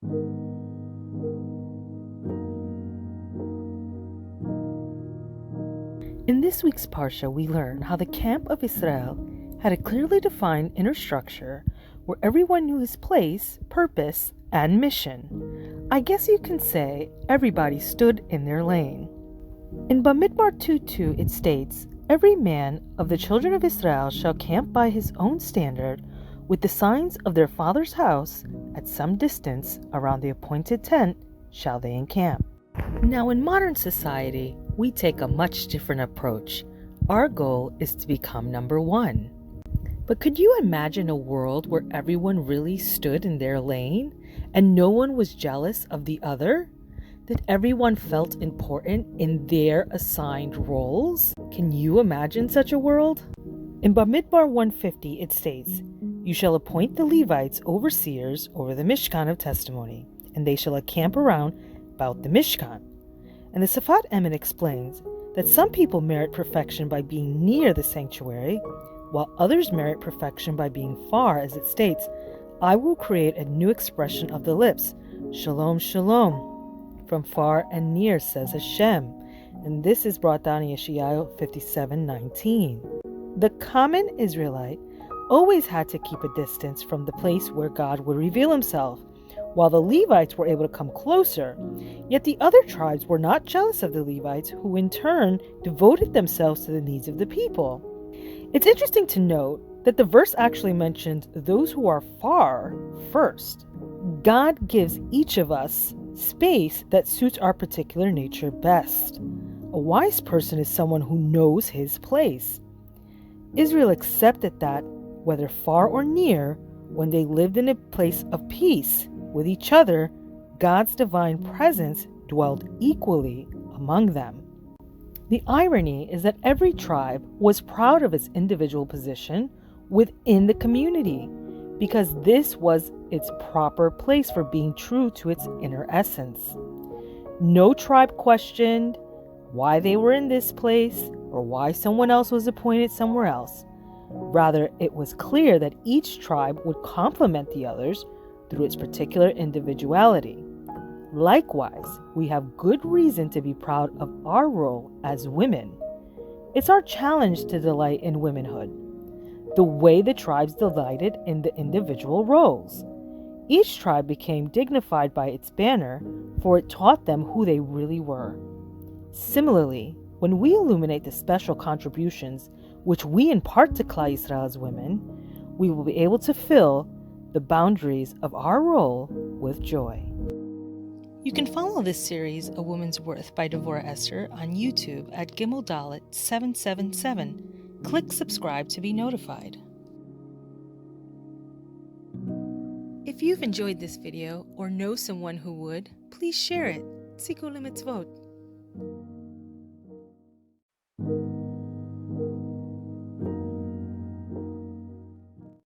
In this week's Parsha, we learn how the camp of Israel had a clearly defined inner structure where everyone knew his place, purpose, and mission. I guess you can say everybody stood in their lane. In Bamidbar 2:2 it states, "Every man of the children of Israel shall camp by his own standard with the signs of their father's house at some distance around the appointed tent shall they encamp." Now in modern society, we take a much different approach. Our goal is to become number one. But could you imagine a world where everyone really stood in their lane and no one was jealous of the other? That everyone felt important in their assigned roles? Can you imagine such a world? In Bamidbar 150 it states, "You shall appoint the Levites overseers over the Mishkan of Testimony, and they shall encamp around about the Mishkan." And the Safat Emet explains that some people merit perfection by being near the sanctuary, while others merit perfection by being far, as it states, "I will create a new expression of the lips, Shalom, Shalom, from far and near, says HaShem." And this is brought down in Yeshayahu 57:19. The common Israelite always had to keep a distance from the place where God would reveal himself, while the Levites were able to come closer. Yet the other tribes were not jealous of the Levites, who in turn devoted themselves to the needs of the people. It's interesting to note that the verse actually mentions those who are far first. God gives each of us space that suits our particular nature best. A wise person is someone who knows his place. Israel accepted that, whether far or near, when they lived in a place of peace with each other, God's divine presence dwelled equally among them. The irony is that every tribe was proud of its individual position within the community, because this was its proper place for being true to its inner essence. No tribe questioned why they were in this place or why someone else was appointed somewhere else. Rather, it was clear that each tribe would complement the others through its particular individuality. Likewise, we have good reason to be proud of our role as women. It's our challenge to delight in womanhood, the way the tribes delighted in the individual roles. Each tribe became dignified by its banner, for it taught them who they really were. Similarly, when we illuminate the special contributions which we impart to Klal Yisrael as women, we will be able to fill the boundaries of our role with joy. You can follow this series, A Woman's Worth by Devorah Esther, on YouTube at Gimel Dalet 777. Click subscribe to be notified. If you've enjoyed this video or know someone who would, please share it. Tziku lemitzvot.